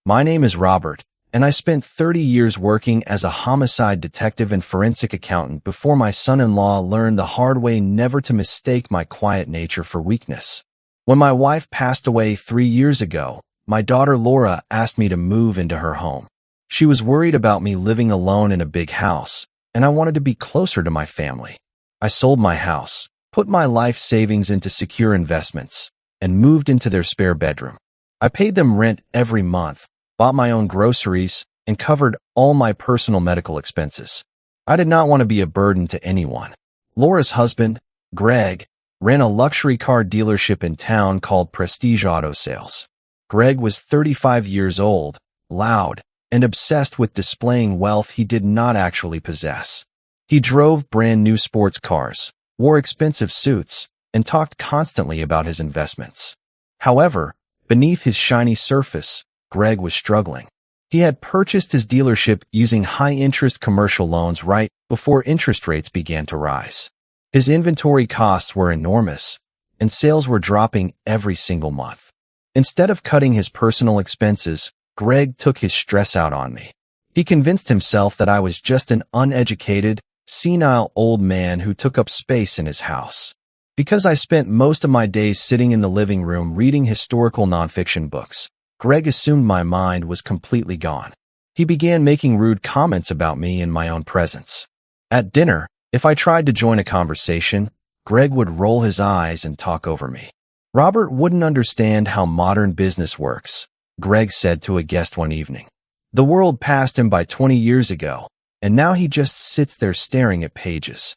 My name is Robert, and I spent 30 years working as a homicide detective and forensic accountant before my son-in-law learned the hard way never to mistake my quiet nature for weakness. When my wife passed away 3 years ago, my daughter Laura asked me to move into her home. She was worried about me living alone in a big house, and I wanted to be closer to my family. I sold my house, put my life savings into secure investments, and moved into their spare bedroom. I paid them rent every month, bought my own groceries, and covered all my personal medical expenses. I did not want to be a burden to anyone. Laura's husband, Greg, ran a luxury car dealership in town called Prestige Auto Sales. Greg was 35 years old, loud, and obsessed with displaying wealth he did not actually possess. He drove brand new sports cars, wore expensive suits, and talked constantly about his investments. However, beneath his shiny surface, Greg was struggling. He had purchased his dealership using high-interest commercial loans right before interest rates began to rise. His inventory costs were enormous, and sales were dropping every single month. Instead of cutting his personal expenses, Greg took his stress out on me. He convinced himself that I was just an uneducated, senile old man who took up space in his house. Because I spent most of my days sitting in the living room reading historical nonfiction books, Greg assumed my mind was completely gone. He began making rude comments about me in my own presence. At dinner, if I tried to join a conversation, Greg would roll his eyes and talk over me. Robert wouldn't understand how modern business works, Greg said to a guest one evening. The world passed him by 20 years ago, and now he just sits there staring at pages.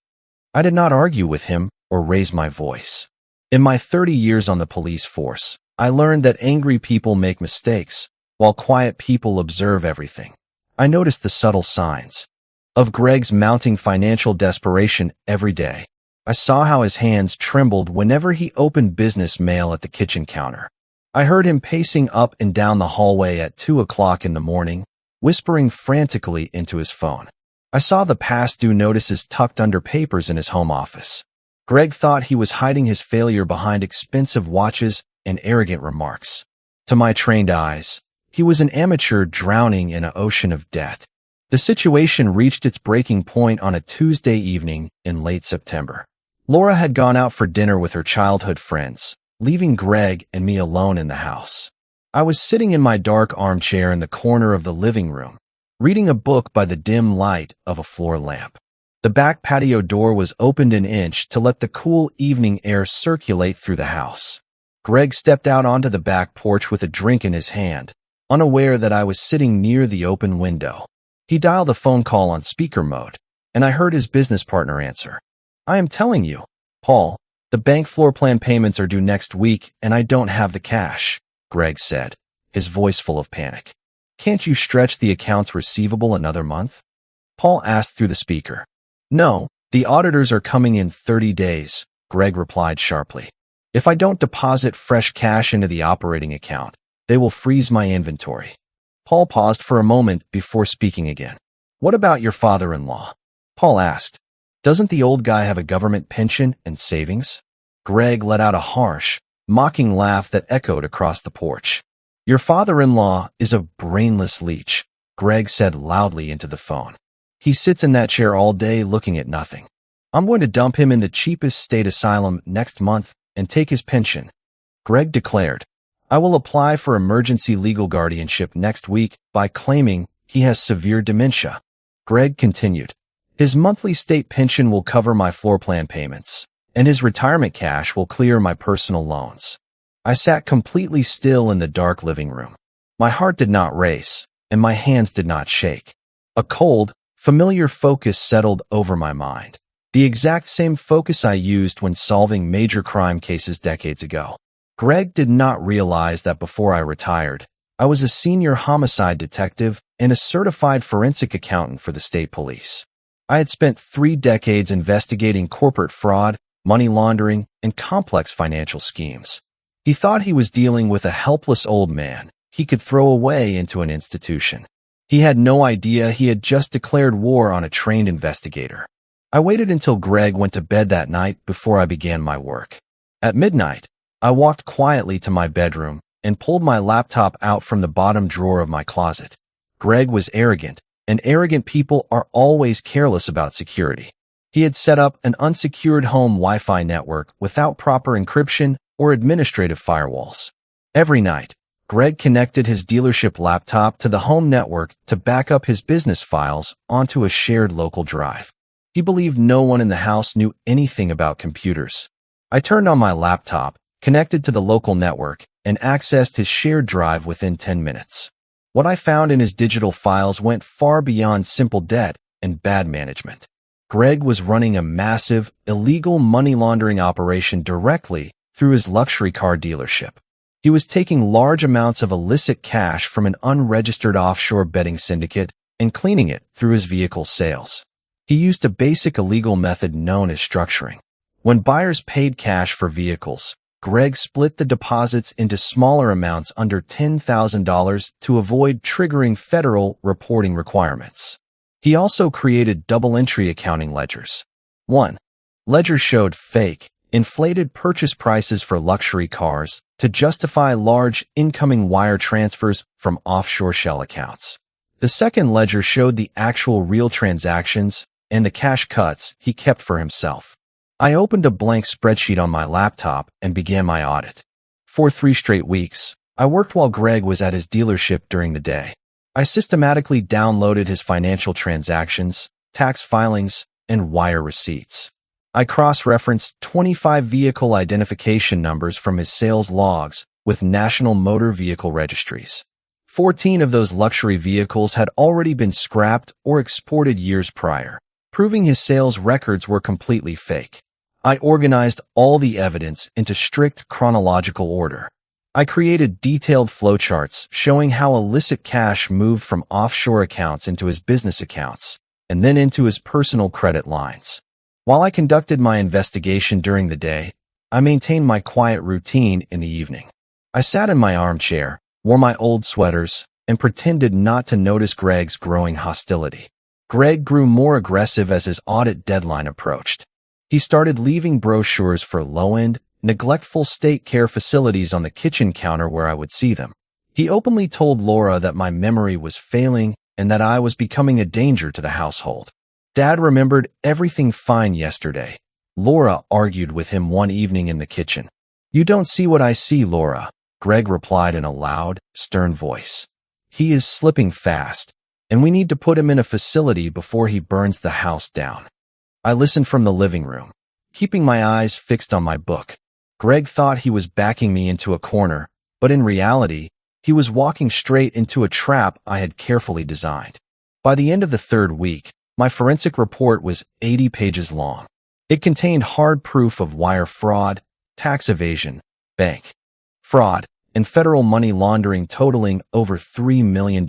I did not argue with him or raise my voice. In my 30 years on the police force, I learned that angry people make mistakes, while quiet people observe everything. I noticed the subtle signs of Greg's mounting financial desperation every day. I saw how his hands trembled whenever he opened business mail at the kitchen counter. I heard him pacing up and down the hallway at 2 o'clock in the morning, whispering frantically into his phone. I saw the past due notices tucked under papers in his home office. Greg thought he was hiding his failure behind expensive watches and arrogant remarks. To my trained eyes, he was an amateur drowning in an ocean of debt. The situation reached its breaking point on a Tuesday evening in late September. Laura had gone out for dinner with her childhood friends, leaving Greg and me alone in the house. I was sitting in my dark armchair in the corner of the living room, reading a book by the dim light of a floor lamp. The back patio door was opened an inch to let the cool evening air circulate through the house. Greg stepped out onto the back porch with a drink in his hand, unaware that I was sitting near the open window. He dialed a phone call on speaker mode, and I heard his business partner answer. "I am telling you, Paul, the bank floor plan payments are due next week and I don't have the cash," Greg said, his voice full of panic. "Can't you stretch the accounts receivable another month?" Paul asked through the speaker. "No, the auditors are coming in 30 days, Greg replied sharply. "If I don't deposit fresh cash into the operating account, they will freeze my inventory." Paul paused for a moment before speaking again. "What about your father-in-law?" Paul asked. "Doesn't the old guy have a government pension and savings?" Greg let out a harsh, mocking laugh that echoed across the porch. "Your father-in-law is a brainless leech," Greg said loudly into the phone. "He sits in that chair all day looking at nothing. I'm going to dump him in the cheapest state asylum next month and take his pension." Greg declared, "I will apply for emergency legal guardianship next week by claiming he has severe dementia." Greg continued, "His monthly state pension will cover my floor plan payments, and his retirement cash will clear my personal loans." I sat completely still in the dark living room. My heart did not race, and my hands did not shake. A cold, familiar focus settled over my mind, the exact same focus I used when solving major crime cases decades ago. Greg did not realize that before I retired, I was a senior homicide detective and a certified forensic accountant for the state police. I had spent 3 decades investigating corporate fraud, money laundering, and complex financial schemes. He thought he was dealing with a helpless old man he could throw away into an institution. He had no idea he had just declared war on a trained investigator. I waited until Greg went to bed that night before I began my work. At midnight, I walked quietly to my bedroom, and pulled my laptop out from the bottom drawer of my closet. Greg was arrogant, and arrogant people are always careless about security. He had set up an unsecured home Wi-Fi network without proper encryption or administrative firewalls. Every night, Greg connected his dealership laptop to the home network to back up his business files onto a shared local drive. He believed no one in the house knew anything about computers. I turned on my laptop, connected to the local network, and accessed his shared drive within 10 minutes. What I found in his digital files went far beyond simple debt and bad management. Greg was running a massive, illegal money laundering operation directly through his luxury car dealership. He was taking large amounts of illicit cash from an unregistered offshore betting syndicate and cleaning it through his vehicle sales. He used a basic illegal method known as structuring. When buyers paid cash for vehicles, Greg split the deposits into smaller amounts under $10,000 to avoid triggering federal reporting requirements. He also created double-entry accounting ledgers. One ledger showed fake, inflated purchase prices for luxury cars to justify large incoming wire transfers from offshore shell accounts. The second ledger showed the actual real transactions and the cash cuts he kept for himself. I opened a blank spreadsheet on my laptop and began my audit. For 3 straight weeks, I worked while Greg was at his dealership during the day. I systematically downloaded his financial transactions, tax filings, and wire receipts. I cross-referenced 25 vehicle identification numbers from his sales logs with national motor vehicle registries. 14 of those luxury vehicles had already been scrapped or exported years prior, proving his sales records were completely fake. I organized all the evidence into strict chronological order. I created detailed flowcharts showing how illicit cash moved from offshore accounts into his business accounts and then into his personal credit lines. While I conducted my investigation during the day, I maintained my quiet routine in the evening. I sat in my armchair, wore my old sweaters, and pretended not to notice Greg's growing hostility. Greg grew more aggressive as his audit deadline approached. He started leaving brochures for low-end, neglectful state care facilities on the kitchen counter where I would see them. He openly told Laura that my memory was failing and that I was becoming a danger to the household. Dad remembered everything fine yesterday. Laura argued with him one evening in the kitchen. "You don't see what I see, Laura," Greg replied in a loud, stern voice. "He is slipping fast, and we need to put him in a facility before he burns the house down." I listened from the living room, keeping my eyes fixed on my book. Greg thought he was backing me into a corner, but in reality, he was walking straight into a trap I had carefully designed. By the end of the 3rd week, my forensic report was 80 pages long. It contained hard proof of wire fraud, tax evasion, bank fraud, and federal money laundering totaling over $3 million.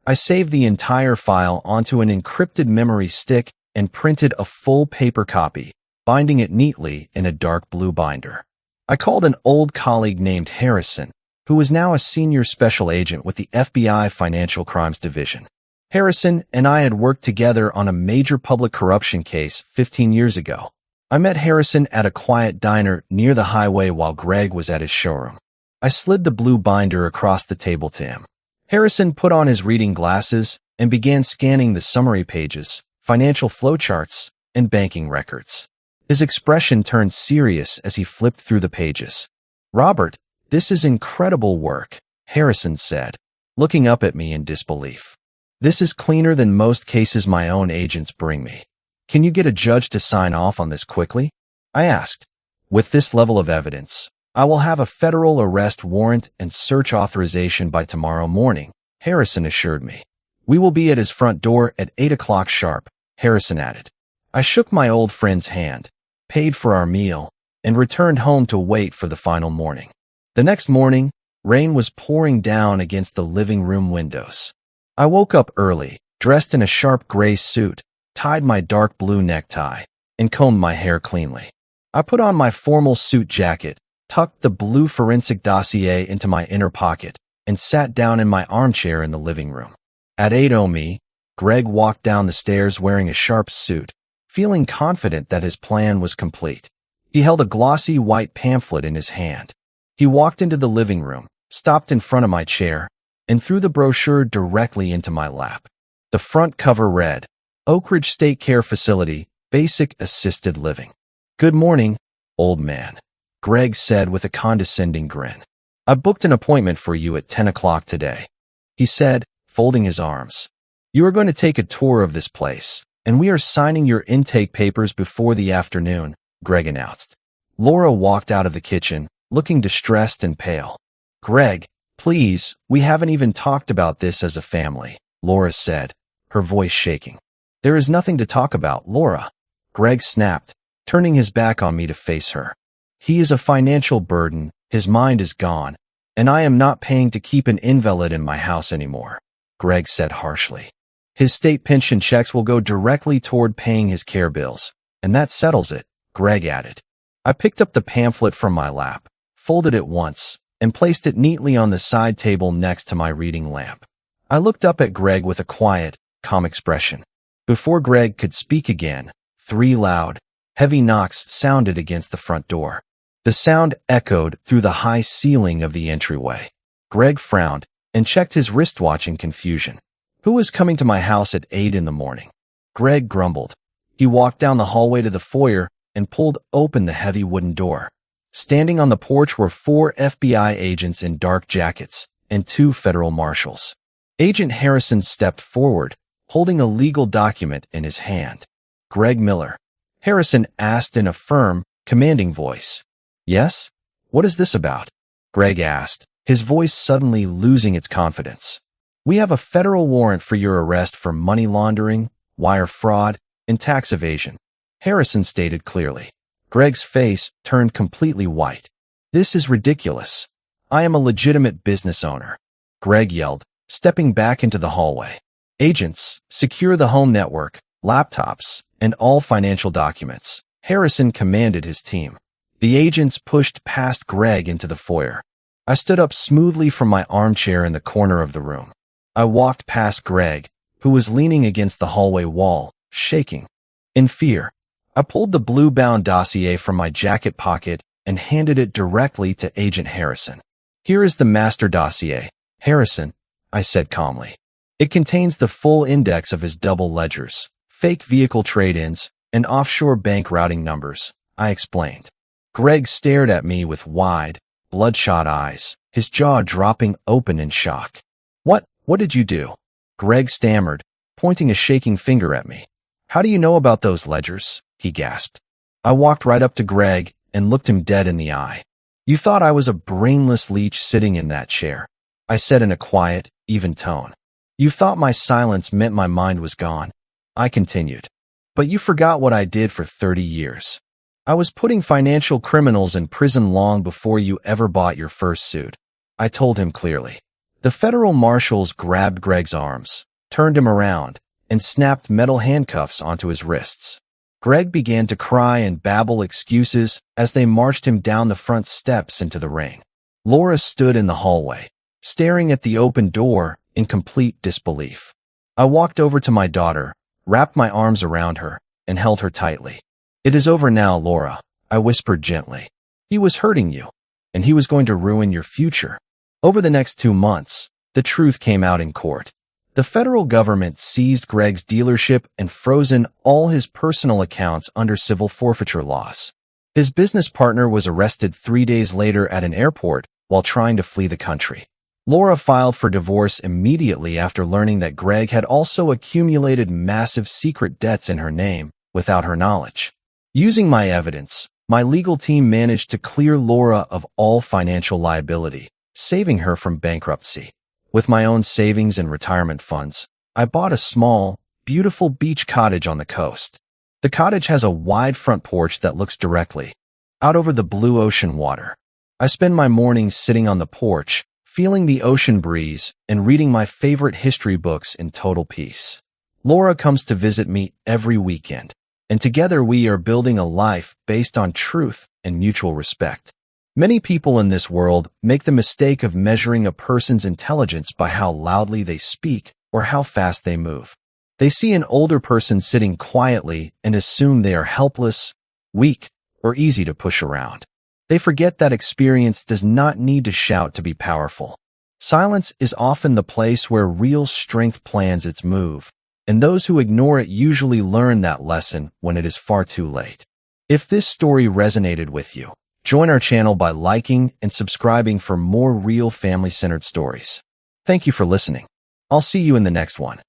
I saved the entire file onto an encrypted memory stick and printed a full paper copy, binding it neatly in a dark blue binder. I called an old colleague named Harrison, who was now a senior special agent with the FBI Financial Crimes Division. Harrison and I had worked together on a major public corruption case 15 years ago. I met Harrison at a quiet diner near the highway while Greg was at his showroom. I slid the blue binder across the table to him. Harrison put on his reading glasses and began scanning the summary pages, financial flowcharts, and banking records. His expression turned serious as he flipped through the pages. "Robert, this is incredible work," Harrison said, looking up at me in disbelief. "This is cleaner than most cases my own agents bring me. Can you get a judge to sign off on this quickly?" I asked. "With this level of evidence, I will have a federal arrest warrant and search authorization by tomorrow morning," Harrison assured me. "We will be at his front door at 8 o'clock sharp," Harrison added. I shook my old friend's hand, paid for our meal, and returned home to wait for the final morning. The next morning, rain was pouring down against the living room windows. I woke up early, dressed in a sharp gray suit, tied my dark blue necktie, and combed my hair cleanly. I put on my formal suit jacket, tucked the blue forensic dossier into my inner pocket, and sat down in my armchair in the living room. At 8 o'm, Greg walked down the stairs wearing a sharp suit, feeling confident that his plan was complete. He held a glossy white pamphlet in his hand. He walked into the living room, stopped in front of my chair, and threw the brochure directly into my lap. The front cover read, Oak Ridge State Care Facility, Basic Assisted Living. "Good morning, old man," Greg said with a condescending grin. "I booked an appointment for you at 10 o'clock today," he said, folding his arms. "You are going to take a tour of this place, and we are signing your intake papers before the afternoon," Greg announced. Laura walked out of the kitchen, looking distressed and pale. "Greg, please, we haven't even talked about this as a family," Laura said, her voice shaking. "There is nothing to talk about, Laura," Greg snapped, turning his back on me to face her. "He is a financial burden, his mind is gone, and I am not paying to keep an invalid in my house anymore," Greg said harshly. "His state pension checks will go directly toward paying his care bills, and that settles it," Greg added. I picked up the pamphlet from my lap, folded it once, and placed it neatly on the side table next to my reading lamp. I looked up at Greg with a quiet, calm expression. Before Greg could speak again, 3 loud, heavy knocks sounded against the front door. The sound echoed through the high ceiling of the entryway. Greg frowned and checked his wristwatch in confusion. "Who was coming to my house at 8 in the morning?" Greg grumbled. He walked down the hallway to the foyer and pulled open the heavy wooden door. Standing on the porch were 4 FBI agents in dark jackets and 2 federal marshals. Agent Harrison stepped forward, holding a legal document in his hand. "Greg Miller," Harrison asked in a firm, commanding voice. "Yes? What is this about?" Greg asked, his voice suddenly losing its confidence. "We have a federal warrant for your arrest for money laundering, wire fraud, and tax evasion," Harrison stated clearly. Greg's face turned completely white. "This is ridiculous. I am a legitimate business owner," Greg yelled, stepping back into the hallway. "Agents, secure the home network, laptops, and all financial documents," Harrison commanded his team. The agents pushed past Greg into the foyer. I stood up smoothly from my armchair in the corner of the room. I walked past Greg, who was leaning against the hallway wall, shaking. In fear, I pulled the blue-bound dossier from my jacket pocket and handed it directly to Agent Harrison. "Here is the master dossier, Harrison," I said calmly. "It contains the full index of his double ledgers, fake vehicle trade-ins, and offshore bank routing numbers," I explained. Greg stared at me with wide, bloodshot eyes, his jaw dropping open in shock. What did you do?" Greg stammered, pointing a shaking finger at me. "How do you know about those ledgers?" he gasped. I walked right up to Greg and looked him dead in the eye. "You thought I was a brainless leech sitting in that chair," I said in a quiet, even tone. "You thought my silence meant my mind was gone," I continued. "But you forgot what I did for 30 years. I was putting financial criminals in prison long before you ever bought your first suit," I told him clearly. The federal marshals grabbed Greg's arms, turned him around, and snapped metal handcuffs onto his wrists. Greg began to cry and babble excuses as they marched him down the front steps into the ring. Laura stood in the hallway, staring at the open door in complete disbelief. I walked over to my daughter, wrapped my arms around her, and held her tightly. "It is over now, Laura," I whispered gently. "He was hurting you, and he was going to ruin your future." Over the next 2 months, the truth came out in court. The federal government seized Greg's dealership and frozen all his personal accounts under civil forfeiture laws. His business partner was arrested 3 days later at an airport while trying to flee the country. Laura filed for divorce immediately after learning that Greg had also accumulated massive secret debts in her name without her knowledge. Using my evidence, my legal team managed to clear Laura of all financial liability, saving her from bankruptcy. With my own savings and retirement funds, I bought a small, beautiful beach cottage on the coast. The cottage has a wide front porch that looks directly out over the blue ocean water. I spend my mornings sitting on the porch, feeling the ocean breeze and reading my favorite history books in total peace. Laura comes to visit me every weekend, and together we are building a life based on truth and mutual respect. Many people in this world make the mistake of measuring a person's intelligence by how loudly they speak or how fast they move. They see an older person sitting quietly and assume they are helpless, weak, or easy to push around. They forget that experience does not need to shout to be powerful. Silence is often the place where real strength plans its move, and those who ignore it usually learn that lesson when it is far too late. If this story resonated with you, join our channel by liking and subscribing for more real family-centered stories. Thank you for listening. I'll see you in the next one.